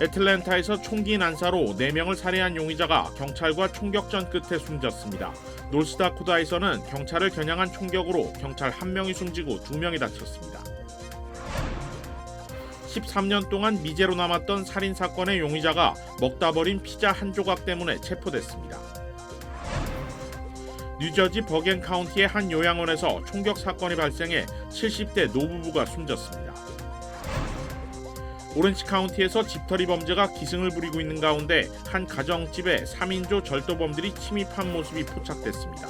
애틀랜타에서 총기 난사로 4명을 살해한 용의자가 경찰과 총격전 끝에 숨졌습니다. 노스다코다에서는 경찰을 겨냥한 총격으로 경찰 1명이 숨지고 2명이 다쳤습니다. 13년 동안 미제로 남았던 살인사건의 용의자가 먹다 버린 피자 한 조각 때문에 체포됐습니다. 뉴저지 버겐 카운티의 한 요양원에서 총격 사건이 발생해 70대 노부부가 숨졌습니다. 오렌지 카운티에서 집털이 범죄가 기승을 부리고 있는 가운데 한 가정집에 3인조 절도범들이 침입한 모습이 포착됐습니다.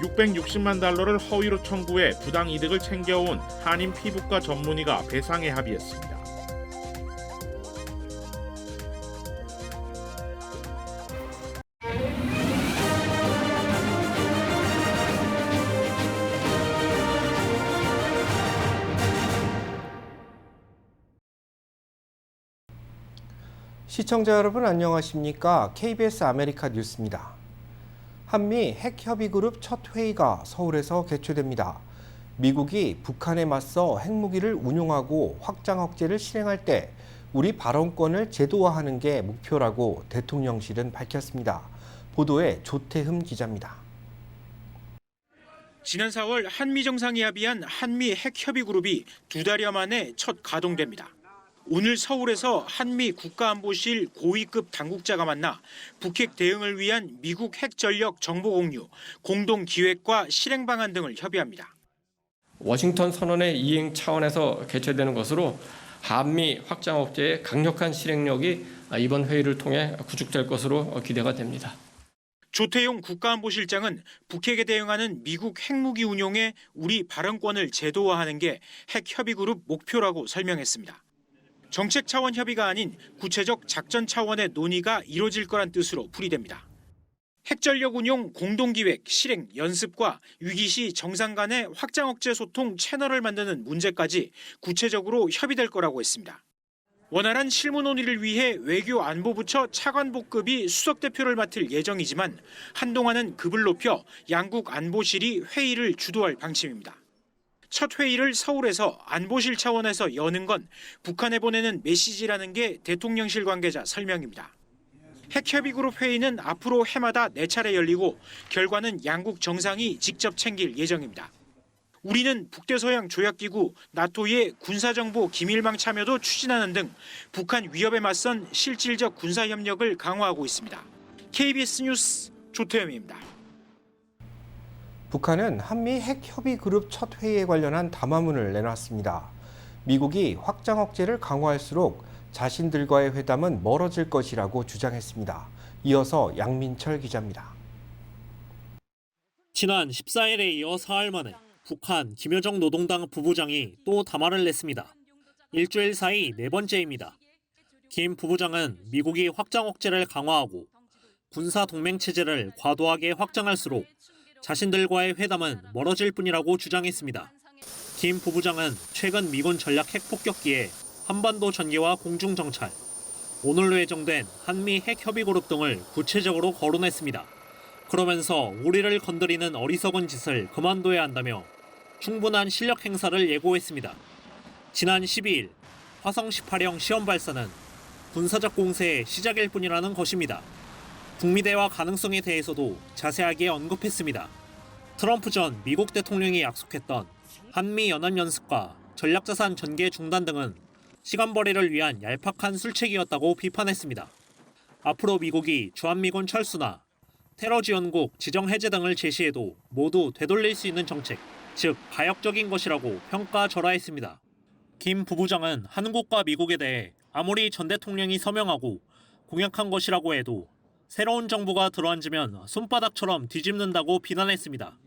660만 달러를 허위로 청구해 부당 이득을 챙겨온 한인 피부과 전문의가 배상에 합의했습니다. 시청자 여러분 안녕하십니까? KBS 아메리카 뉴스입니다. 한미 핵협의그룹 첫 회의가 서울에서 개최됩니다. 미국이 북한에 맞서 핵무기를 운용하고 확장 억제를 실행할 때 우리 발언권을 제도화하는 게 목표라고 대통령실은 밝혔습니다. 보도에 조태흠 기자입니다. 지난 4월 한미 정상이 합의한 한미 핵협의그룹이 2달여 만에 첫 가동됩니다. 오늘 서울에서 한미 국가안보실 고위급 당국자가 만나 북핵 대응을 위한 미국 핵전력 정보 공유, 공동 기획과 실행 방안 등을 협의합니다. 워싱턴 선언의 이행 차원에서 개최되는 것으로 한미 확장 억제의 강력한 실행력이 이번 회의를 통해 구축될 것으로 기대가 됩니다. 조태용 국가안보실장은 북핵에 대응하는 미국 핵무기 운용에 우리 발언권을 제도화하는 게 핵협의그룹 목표라고 설명했습니다. 정책 차원 협의가 아닌 구체적 작전 차원의 논의가 이뤄질 거란 뜻으로 풀이됩니다. 핵전력 운용 공동기획, 실행, 연습과 위기시 정상 간의 확장 억제 소통 채널을 만드는 문제까지 구체적으로 협의될 거라고 했습니다. 원활한 실무 논의를 위해 외교안보부처 차관복급이 수석대표를 맡을 예정이지만 한동안은 급을 높여 양국 안보실이 회의를 주도할 방침입니다. 첫 회의를 서울에서 안보실 차원에서 여는 건 북한에 보내는 메시지라는 게 대통령실 관계자 설명입니다. 핵협의그룹 회의는 앞으로 해마다 4차례 열리고 결과는 양국 정상이 직접 챙길 예정입니다. 우리는 북대서양 조약기구 나토의 군사정보 기밀망 참여도 추진하는 등 북한 위협에 맞선 실질적 군사협력을 강화하고 있습니다. KBS 뉴스 조태영입니다. 북한은 한미 핵협의그룹 첫 회의에 관련한 담화문을 내놨습니다. 미국이 확장 억제를 강화할수록 자신들과의 회담은 멀어질 것이라고 주장했습니다. 이어서 양민철 기자입니다. 지난 14일에 이어 사흘 만에 북한 김여정 노동당 부부장이 또 담화를 냈습니다. 일주일 사이 4번째입니다. 김 부부장은 미국이 확장 억제를 강화하고 군사 동맹 체제를 과도하게 확장할수록 자신들과의 회담은 멀어질 뿐이라고 주장했습니다. 김 부부장은 최근 미군 전략 핵폭격기에 한반도 전개와 공중 정찰, 오늘로 예정된 한미 핵협의그룹 등을 구체적으로 거론했습니다. 그러면서 우리를 건드리는 어리석은 짓을 그만둬야 한다며 충분한 실력 행사를 예고했습니다. 지난 12일 화성 18형 시험 발사는 군사적 공세의 시작일 뿐이라는 것입니다. 북미 대화 가능성에 대해서도 자세하게 언급했습니다. 트럼프 전 미국 대통령이 약속했던 한미 연합연습과 전략자산 전개 중단 등은 시간벌이를 위한 얄팍한 술책이었다고 비판했습니다. 앞으로 미국이 주한미군 철수나 테러 지원국 지정 해제 등을 제시해도 모두 되돌릴 수 있는 정책, 즉 가역적인 것이라고 평가절하했습니다. 김 부부장은 한국과 미국에 대해 아무리 전 대통령이 서명하고 공약한 것이라고 해도 새로운 정부가 들어앉으면 손바닥처럼 뒤집는다고 비난했습니다.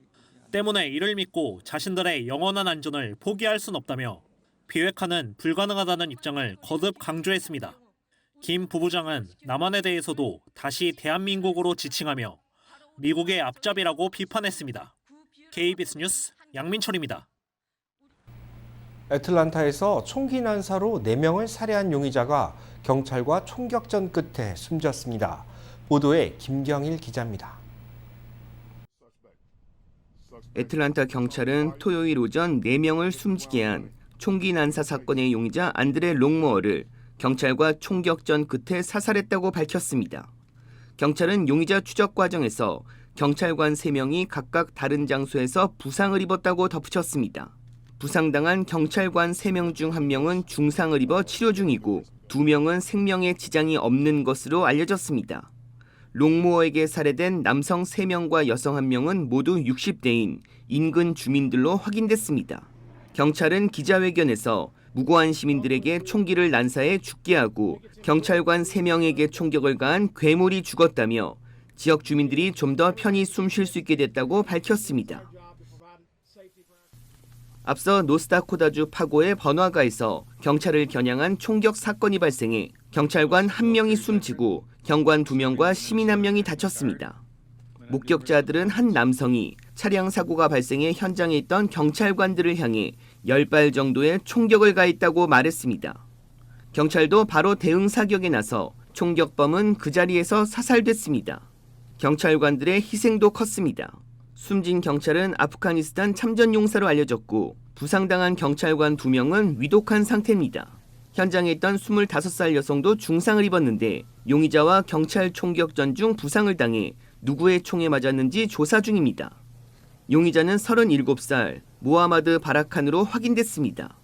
때문에 이를 믿고 자신들의 영원한 안전을 포기할 순 없다며 비핵화는 불가능하다는 입장을 거듭 강조했습니다. 김 부부장은 남한에 대해서도 다시 대한민국으로 지칭하며 미국의 앞잡이라고 비판했습니다. KBS 뉴스 양민철입니다. 애틀란타에서 총기 난사로 4명을 살해한 용의자가 경찰과 총격전 끝에 숨졌습니다. 보도에 김경일 기자입니다. 애틀란타 경찰은 토요일 오전 4명을 숨지게 한 총기 난사 사건의 용의자 안드레 롱모어를 경찰과 총격전 끝에 사살했다고 밝혔습니다. 경찰은 용의자 추적 과정에서 경찰관 3명이 각각 다른 장소에서 부상을 입었다고 덧붙였습니다. 부상당한 경찰관 3명 중 1명은 중상을 입어 치료 중이고 2명은 생명에 지장이 없는 것으로 알려졌습니다. 롱모어에게 살해된 남성 3명과 여성 1명은 모두 60대인 인근 주민들로 확인됐습니다. 경찰은 기자회견에서 무고한 시민들에게 총기를 난사해 죽게 하고 경찰관 3명에게 총격을 가한 괴물이 죽었다며 지역 주민들이 좀 더 편히 숨 쉴 수 있게 됐다고 밝혔습니다. 앞서 노스다코다주 파고의 번화가에서 경찰을 겨냥한 총격 사건이 발생해 경찰관 1명이 숨지고 경관 2명과 시민 1명이 다쳤습니다. 목격자들은 한 남성이 차량 사고가 발생해 현장에 있던 경찰관들을 향해 10발 정도의 총격을 가했다고 말했습니다. 경찰도 바로 대응 사격에 나서 총격범은 그 자리에서 사살됐습니다. 경찰관들의 희생도 컸습니다. 숨진 경찰은 아프가니스탄 참전용사로 알려졌고 부상당한 경찰관 2명은 위독한 상태입니다. 현장에 있던 25살 여성도 중상을 입었는데 용의자와 경찰 총격전 중 부상을 당해 누구의 총에 맞았는지 조사 중입니다. 용의자는 37살 모하마드 바라칸으로 확인됐습니다.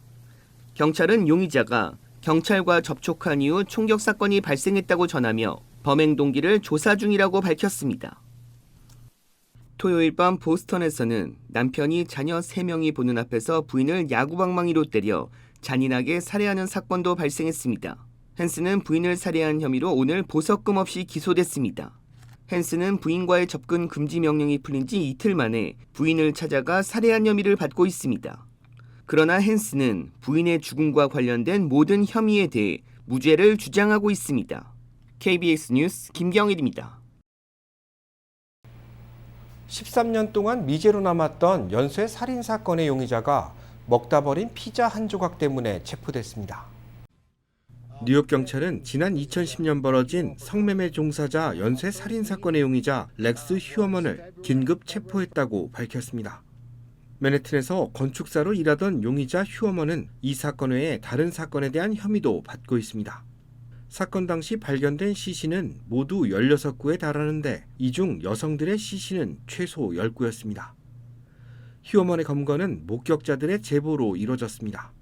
경찰은 용의자가 경찰과 접촉한 이후 총격 사건이 발생했다고 전하며 범행 동기를 조사 중이라고 밝혔습니다. 토요일 밤 보스턴에서는 남편이 자녀 3명이 보는 앞에서 부인을 야구방망이로 때려 잔인하게 살해하는 사건도 발생했습니다. 헨스는 부인을 살해한 혐의로 오늘 보석금 없이 기소됐습니다. 헨스는 부인과의 접근 금지 명령이 풀린 지 이틀 만에 부인을 찾아가 살해한 혐의를 받고 있습니다. 그러나 헨스는 부인의 죽음과 관련된 모든 혐의에 대해 무죄를 주장하고 있습니다. KBS 뉴스 김경일입니다. 13년 동안 미제로 남았던 연쇄 살인 사건의 용의자가 먹다 버린 피자 한 조각 때문에 체포됐습니다. 뉴욕 경찰은 지난 2010년 벌어진 성매매 종사자 연쇄 살인 사건의 용의자 렉스 휴어먼을 긴급 체포했다고 밝혔습니다. 맨해튼에서 건축사로 일하던 용의자 휴어먼은 이 사건 외에 다른 사건에 대한 혐의도 받고 있습니다. 사건 당시 발견된 시신은 모두 16구에 달하는데 이 중 여성들의 시신은 최소 10구였습니다. 휴어먼의 검거는 목격자들의 제보로 이뤄졌습니다.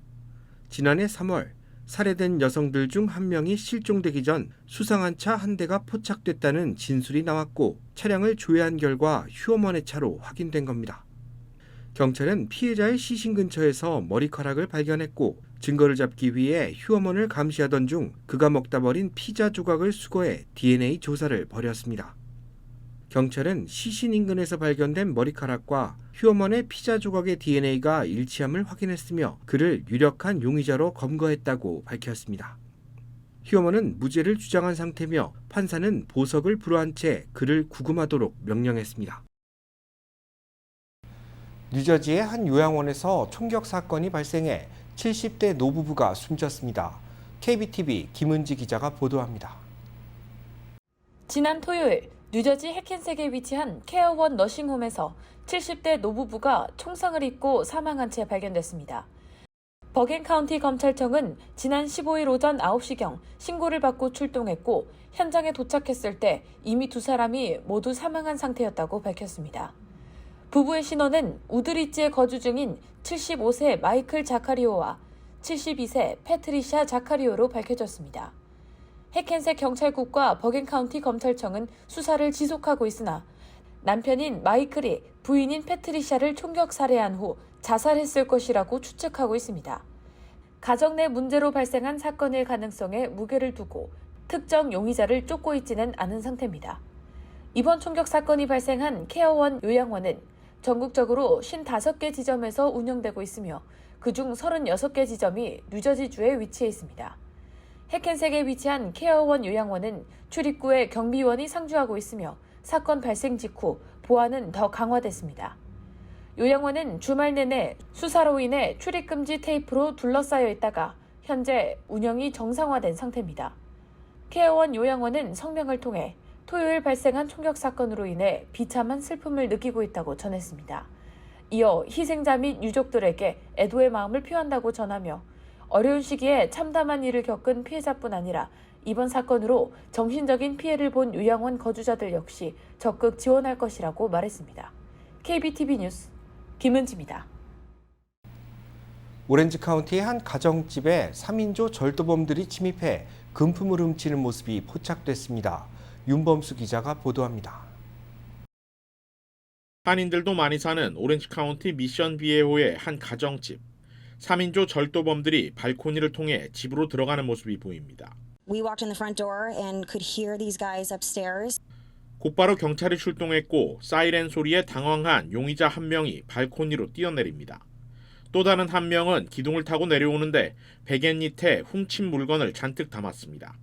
지난해 3월 살해된 여성들 중 1명이 실종되기 전 수상한 차 한 대가 포착됐다는 진술이 나왔고 차량을 조회한 결과 휴어먼의 차로 확인된 겁니다. 경찰은 피해자의 시신 근처에서 머리카락을 발견했고 증거를 잡기 위해 휴어먼을 감시하던 중 그가 먹다 버린 피자 조각을 수거해 DNA 조사를 벌였습니다. 경찰은 시신 인근에서 발견된 머리카락과 휴어먼의 피자 조각의 DNA가 일치함을 확인했으며 그를 유력한 용의자로 검거했다고 밝혔습니다. 휴어먼은 무죄를 주장한 상태며 판사는 보석을 불허한 채 그를 구금하도록 명령했습니다. 뉴저지의 한 요양원에서 총격 사건이 발생해 70대 노부부가 숨졌습니다. KBTV 김은지 기자가 보도합니다. 지난 토요일 뉴저지 해켄색에 위치한 케어원 너싱홈에서 70대 노부부가 총상을 입고 사망한 채 발견됐습니다. 버겐 카운티 검찰청은 지난 15일 오전 9시경 신고를 받고 출동했고 현장에 도착했을 때 이미 2사람이 모두 사망한 상태였다고 밝혔습니다. 부부의 신원은 우드리지에 거주 중인 75세 마이클 자카리오와 72세 패트리샤 자카리오로 밝혀졌습니다. 해켄색 경찰국과 버겐 카운티 검찰청은 수사를 지속하고 있으나 남편인 마이클이 부인인 패트리샤를 총격 살해한 후 자살했을 것이라고 추측하고 있습니다. 가정 내 문제로 발생한 사건일 가능성에 무게를 두고 특정 용의자를 쫓고 있지는 않은 상태입니다. 이번 총격 사건이 발생한 케어원 요양원은 전국적으로 55개 지점에서 운영되고 있으며 그중 36개 지점이 뉴저지주에 위치해 있습니다. 해켄색에 위치한 케어원 요양원은 출입구에 경비원이 상주하고 있으며 사건 발생 직후 보안은 더 강화됐습니다. 요양원은 주말 내내 수사로 인해 출입금지 테이프로 둘러싸여 있다가 현재 운영이 정상화된 상태입니다. 케어원 요양원은 성명을 통해 토요일 발생한 총격 사건으로 인해 비참한 슬픔을 느끼고 있다고 전했습니다. 이어 희생자 및 유족들에게 애도의 마음을 표한다고 전하며 어려운 시기에 참담한 일을 겪은 피해자뿐 아니라 이번 사건으로 정신적인 피해를 본 요양원 거주자들 역시 적극 지원할 것이라고 말했습니다. KBTV 뉴스 김은지입니다. 오렌지 카운티의 한 가정집에 3인조 절도범들이 침입해 금품을 훔치는 모습이 포착됐습니다. 윤범수 기자가 보도합니다. 한인들도 많이 사는 오렌지 카운티 미션 비에호의 한 가정집. 3인조 절도범들이 발코니를 통해 집으로 들어가는 모습이 보입니다. We walked in the front door and could hear these guys upstairs. 곧바로 경찰이 출동했고 사이렌 소리에 당황한 용의자 한 명이 발코니로 뛰어내립니다. 또 다른 한 명은 기둥을 타고 내려오는데 베갯잎에 훔친 물건을 잔뜩 담았습니다.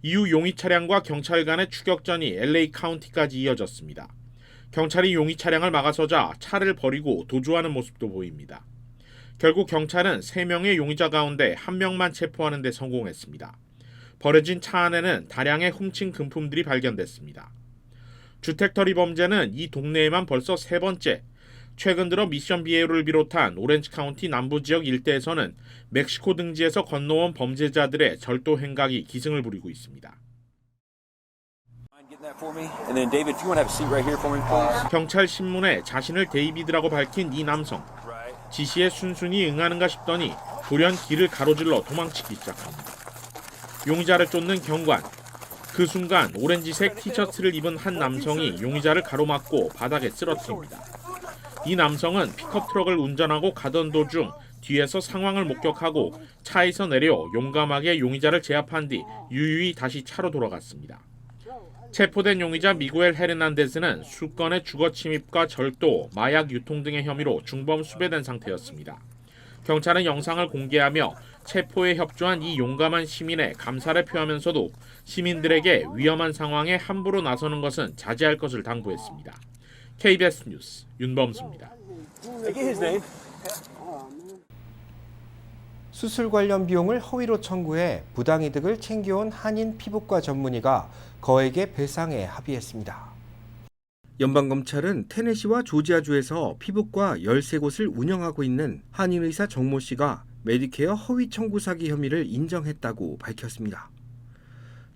이후 용의 차량과 경찰 간의 추격전이 LA 카운티까지 이어졌습니다. 경찰이 용의 차량을 막아서자 차를 버리고 도주하는 모습도 보입니다. 결국 경찰은 3명의 용의자 가운데 1명만 체포하는 데 성공했습니다. 버려진 차 안에는 다량의 훔친 금품들이 발견됐습니다. 주택터리 범죄는 이 동네에만 벌써 3번째. 최근 들어 미션 비에호를 비롯한 오렌지 카운티 남부 지역 일대에서는 멕시코 등지에서 건너온 범죄자들의 절도 행각이 기승을 부리고 있습니다. 경찰 신문에 자신을 데이비드라고 밝힌 이 남성. 지시에 순순히 응하는가 싶더니 돌연 길을 가로질러 도망치기 시작합니다. 용의자를 쫓는 경관. 그 순간 오렌지색 티셔츠를 입은 한 남성이 용의자를 가로막고 바닥에 쓰러뜨립니다. 이 남성은 픽업 트럭을 운전하고 가던 도중 뒤에서 상황을 목격하고 차에서 내려 용감하게 용의자를 제압한 뒤 유유히 다시 차로 돌아갔습니다. 체포된 용의자 미구엘 헤르난데스는 수건의 주거 침입과 절도, 마약 유통 등의 혐의로 중범 수배된 상태였습니다. 경찰은 영상을 공개하며 체포에 협조한 이 용감한 시민에 감사를 표하면서도 시민들에게 위험한 상황에 함부로 나서는 것은 자제할 것을 당부했습니다. KBS 뉴스 윤범수입니다. 수술 관련 비용을 허위로 청구해 부당이득을 챙겨온 한인 피부과 전문의가 거액의 배상에 합의했습니다. 연방검찰은 테네시와 조지아주에서 피부과 13곳을 운영하고 있는 한인의사 정모 씨가 메디케어 허위 청구 사기 혐의를 인정했다고 밝혔습니다.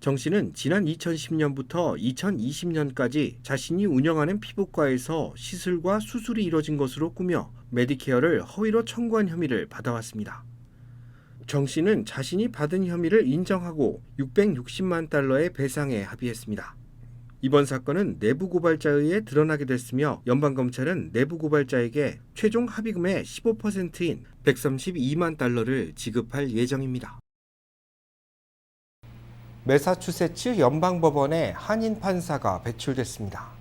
정 씨는 지난 2010년부터 2020년까지 자신이 운영하는 피부과에서 시술과 수술이 이뤄진 것으로 꾸며 메디케어를 허위로 청구한 혐의를 받아왔습니다. 정 씨는 자신이 받은 혐의를 인정하고 660만 달러의 배상에 합의했습니다. 이번 사건은 내부 고발자에 의해 드러나게 됐으며 연방검찰은 내부 고발자에게 최종 합의금의 15%인 132만 달러를 지급할 예정입니다. 매사추세츠 연방법원에 한인 판사가 배출됐습니다.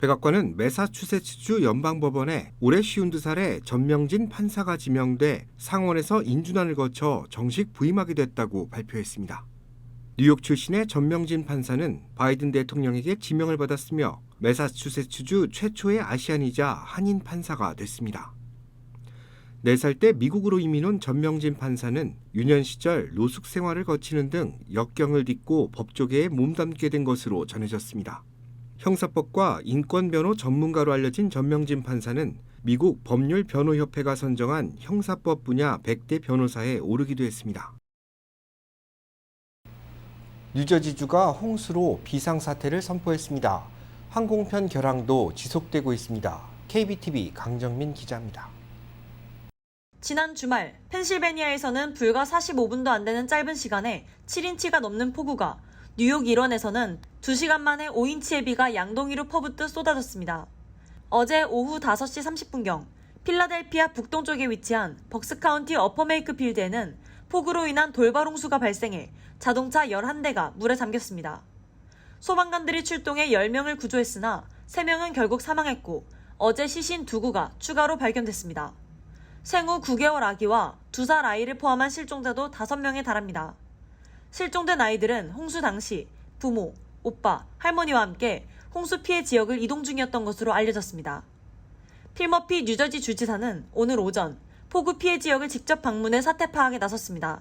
백악관은 매사추세츠주 연방법원에 올해 52살의 전명진 판사가 지명돼 상원에서 인준안을 거쳐 정식 부임하게 됐다고 발표했습니다. 뉴욕 출신의 전명진 판사는 바이든 대통령에게 지명을 받았으며 매사추세츠주 최초의 아시안이자 한인 판사가 됐습니다. 4살 때 미국으로 이민 온 전명진 판사는 유년 시절 노숙 생활을 거치는 등 역경을 딛고 법조계에 몸담게 된 것으로 전해졌습니다. 형사법과 인권변호 전문가로 알려진 전명진 판사는 미국 법률변호협회가 선정한 형사법 분야 100대 변호사에 오르기도 했습니다. 뉴저지주가 홍수로 비상사태를 선포했습니다. 항공편 결항도 지속되고 있습니다. KBTV 강정민 기자입니다. 지난 주말 펜실베니아에서는 불과 45분도 안 되는 짧은 시간에 7인치가 넘는 폭우가, 뉴욕 일원에서는 2시간 만에 5인치의 비가 양동이로 퍼붓듯 쏟아졌습니다. 어제 오후 5시 30분경 필라델피아 북동쪽에 위치한 벅스카운티 어퍼메이크필드에는 폭우로 인한 돌발 홍수가 발생해 자동차 11대가 물에 잠겼습니다. 소방관들이 출동해 10명을 구조했으나 3명은 결국 사망했고 어제 시신 2구가 추가로 발견됐습니다. 생후 9개월 아기와 2살 아이를 포함한 실종자도 5명에 달합니다. 실종된 아이들은 홍수 당시 부모, 오빠, 할머니와 함께 홍수 피해 지역을 이동 중이었던 것으로 알려졌습니다. 필머피 뉴저지 주지사는 오늘 오전 폭우 피해 지역을 직접 방문해 사태 파악에 나섰습니다.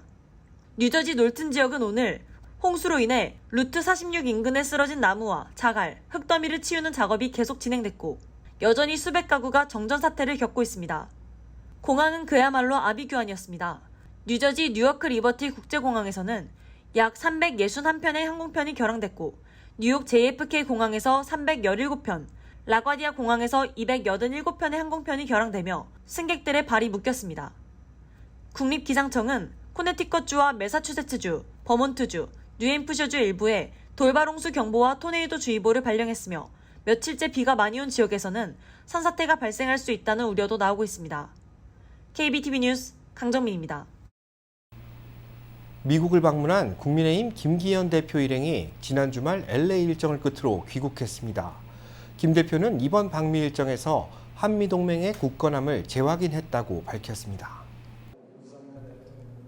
뉴저지 놀튼 지역은 오늘 홍수로 인해 루트 46 인근에 쓰러진 나무와 자갈, 흙더미를 치우는 작업이 계속 진행됐고 여전히 수백 가구가 정전 사태를 겪고 있습니다. 공항은 그야말로 아비규환이었습니다. 뉴저지 뉴어크 리버티 국제공항에서는 약 361편의 항공편이 결항됐고 뉴욕 JFK 공항에서 317편, 라과디아 공항에서 287편의 항공편이 결항되며 승객들의 발이 묶였습니다. 국립기상청은 코네티컷주와 매사추세츠주, 버몬트주, 뉴햄프셔주 일부에 돌발홍수 경보와 토네이도 주의보를 발령했으며 며칠째 비가 많이 온 지역에서는 산사태가 발생할 수 있다는 우려도 나오고 있습니다. KBTV 뉴스 강정민입니다. 미국을 방문한 국민의힘 김기현 대표 일행이 지난 주말 LA 일정을 끝으로 귀국했습니다. 김 대표는 이번 방미 일정에서 한미동맹의 굳건함을 재확인했다고 밝혔습니다.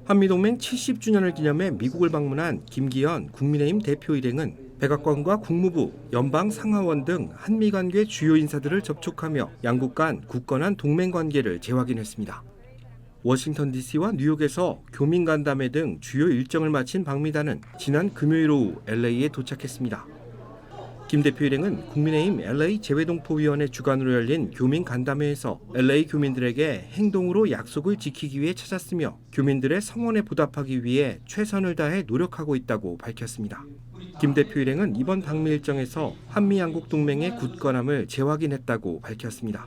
한미동맹 70주년을 기념해 미국을 방문한 김기현 국민의힘 대표 일행은 백악관과 국무부, 연방상하원 등 한미관계 주요 인사들을 접촉하며 양국 간 굳건한 동맹관계를 재확인했습니다. 워싱턴 DC와 뉴욕에서 교민 간담회 등 주요 일정을 마친 방미단은 지난 금요일 오후 LA에 도착했습니다. 김 대표 일행은 국민의힘 LA 재외동포위원회 주관으로 열린 교민 간담회에서 LA 교민들에게 행동으로 약속을 지키기 위해 찾았으며 교민들의 성원에 보답하기 위해 최선을 다해 노력하고 있다고 밝혔습니다. 김 대표 일행은 이번 방미 일정에서 한미 양국 동맹의 굳건함을 재확인했다고 밝혔습니다.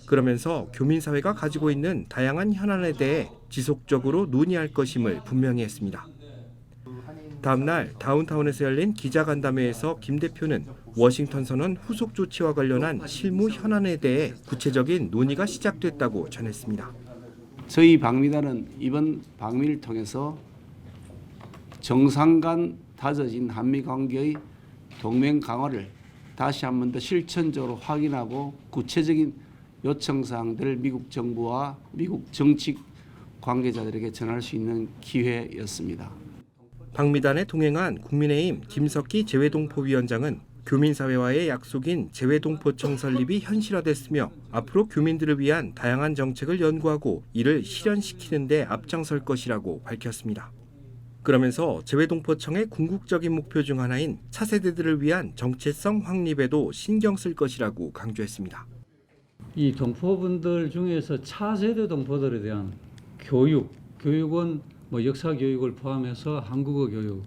그러면서 교민사회가 가지고 있는 다양한 현안에 대해 지속적으로 논의할 것임을 분명히 했습니다. 다음 날 다운타운에서 열린 기자간담회에서 김 대표는 워싱턴 선언 후속 조치와 관련한 실무 현안에 대해 구체적인 논의가 시작됐다고 전했습니다. 저희 방미단은 이번 방미를 통해서 정상 간 다져진 한미 관계의 동맹 강화를 다시 한 번 더 실천적으로 확인하고 구체적인 요청사항들을 미국 정부와 미국 정치 관계자들에게 전할 수 있는 기회였습니다. 방미단에 동행한 국민의힘 김석희 재외동포위원장은 교민사회와의 약속인 재외동포청 설립이 현실화됐으며 앞으로 교민들을 위한 다양한 정책을 연구하고 이를 실현시키는 데 앞장설 것이라고 밝혔습니다. 그러면서 재외동포청의 궁극적인 목표 중 하나인 차세대들을 위한 정체성 확립에도 신경 쓸 것이라고 강조했습니다. 이 동포분들 중에서 차세대 동포들에 대한 교육은 역사 교육을 포함해서 한국어 교육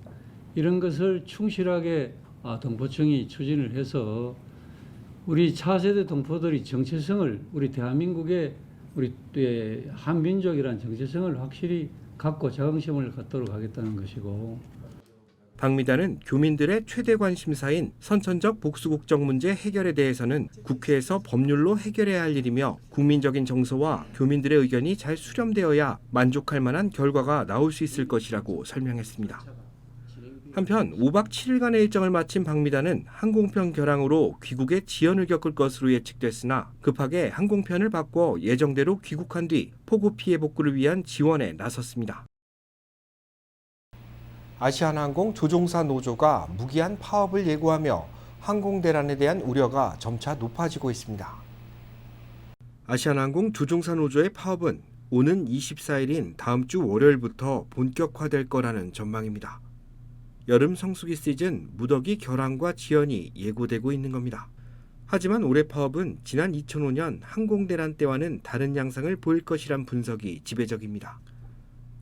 이런 것을 충실하게 동포청이 추진을 해서 우리 차세대 동포들이 정체성을 우리 대한민국의 우리 한민족이라는 정체성을 확실히 갖고 자긍심을 갖도록 하겠다는 것이고 방미단은 교민들의 최대 관심사인 선천적 복수국적 문제 해결에 대해서는 국회에서 법률로 해결해야 할 일이며 국민적인 정서와 교민들의 의견이 잘 수렴되어야 만족할 만한 결과가 나올 수 있을 것이라고 설명했습니다. 한편 5박 7일간의 일정을 마친 방미단은 항공편 결항으로 귀국에 지연을 겪을 것으로 예측됐으나 급하게 항공편을 바꿔 예정대로 귀국한 뒤 폭우 피해 복구를 위한 지원에 나섰습니다. 아시아나항공 조종사 노조가 무기한 파업을 예고하며 항공대란에 대한 우려가 점차 높아지고 있습니다. 아시아나항공 조종사 노조의 파업은 오는 24일인 다음 주 월요일부터 본격화될 거라는 전망입니다. 여름 성수기 시즌 무더기 결항과 지연이 예고되고 있는 겁니다. 하지만 올해 파업은 지난 2005년 항공대란 때와는 다른 양상을 보일 것이란 분석이 지배적입니다.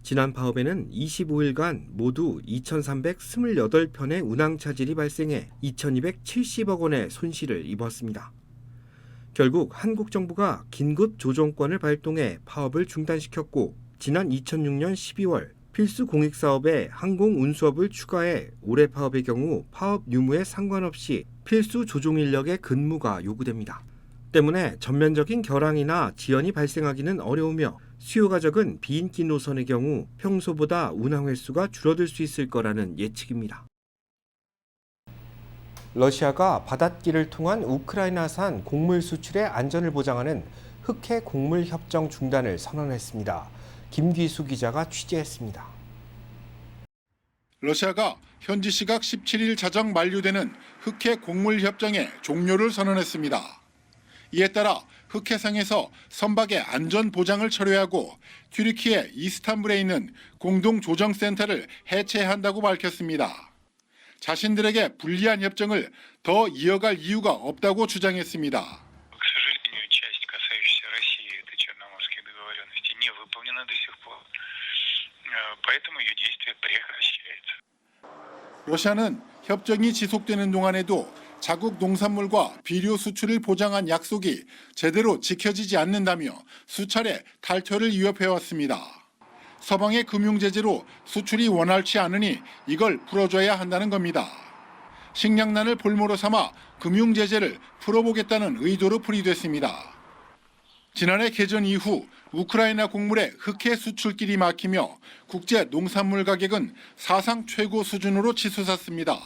지난 파업에는 25일간 모두 2,328편의 운항 차질이 발생해 2,270억 원의 손실을 입었습니다. 결국 한국 정부가 긴급 조정권을 발동해 파업을 중단시켰고 지난 2006년 12월 필수 공익사업에 항공운수업을 추가해 올해 파업의 경우 파업 유무에 상관없이 필수 조종 인력의 근무가 요구됩니다. 때문에 전면적인 결항이나 지연이 발생하기는 어려우며 수요가 적은 비인기 노선의 경우 평소보다 운항 횟수가 줄어들 수 있을 거라는 예측입니다. 러시아가 바닷길을 통한 우크라이나산 곡물 수출의 안전을 보장하는 흑해 곡물 협정 중단을 선언했습니다. 김귀수 기자가 취재했습니다. 러시아가 현지 시각 17일 자정 만료되는 흑해 곡물 협정의 종료를 선언했습니다. 이에 따라 흑해상에서 선박의 안전 보장을 철회하고 튀르키예 이스탄불에 있는 공동조정센터를 해체한다고 밝혔습니다. 자신들에게 불리한 협정을 더 이어갈 이유가 없다고 주장했습니다. 러시아는 협정이 지속되는 동안에도 자국 농산물과 비료 수출을 보장한 약속이 제대로 지켜지지 않는다며 수차례 탈퇴를 위협해왔습니다. 서방의 금융 제재로 수출이 원활치 않으니 이걸 풀어줘야 한다는 겁니다. 식량난을 볼모로 삼아 금융 제재를 풀어보겠다는 의도로 풀이됐습니다. 지난해 개전 이후 우크라이나 곡물의 흑해 수출길이 막히며 국제 농산물 가격은 사상 최고 수준으로 치솟았습니다.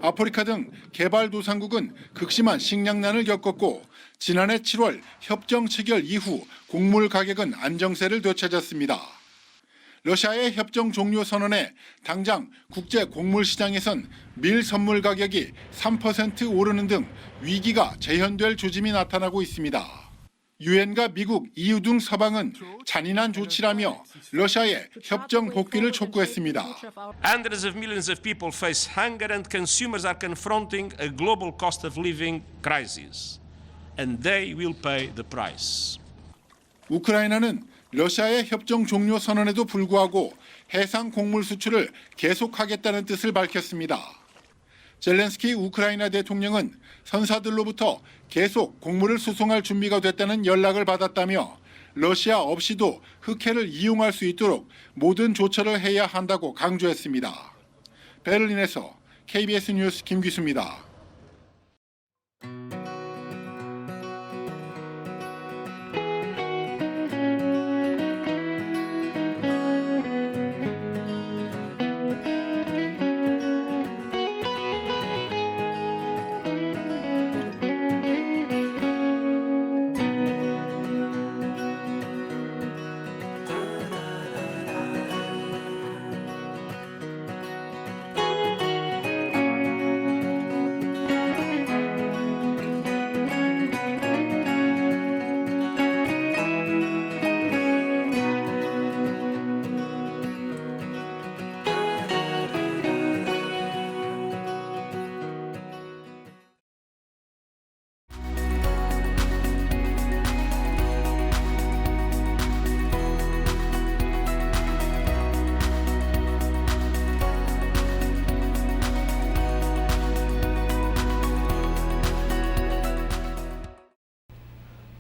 아프리카 등 개발도상국은 극심한 식량난을 겪었고 지난해 7월 협정 체결 이후 곡물 가격은 안정세를 되찾았습니다. 러시아의 협정 종료 선언에 당장 국제 곡물 시장에선 밀 선물 가격이 3% 오르는 등 위기가 재현될 조짐이 나타나고 있습니다. 유엔과 미국, EU 등 서방은 잔인한 조치라며 러시아의 협정 복귀를 촉구했습니다. Hundreds of millions of people face hunger and consumers are confronting a global cost of living crisis. And they will pay the price. 우크라이나는 러시아의 협정 종료 선언에도 불구하고 해상 곡물 수출을 계속하겠다는 뜻을 밝혔습니다. 젤렌스키 우크라이나 대통령은 선사들로부터 계속 곡물을 수송할 준비가 됐다는 연락을 받았다며 러시아 없이도 흑해를 이용할 수 있도록 모든 조처를 해야 한다고 강조했습니다. 베를린에서 KBS 뉴스 김기수입니다.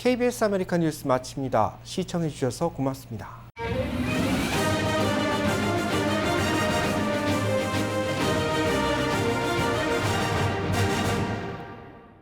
KBS 아메리카 뉴스 마칩니다. 시청해 주셔서 고맙습니다.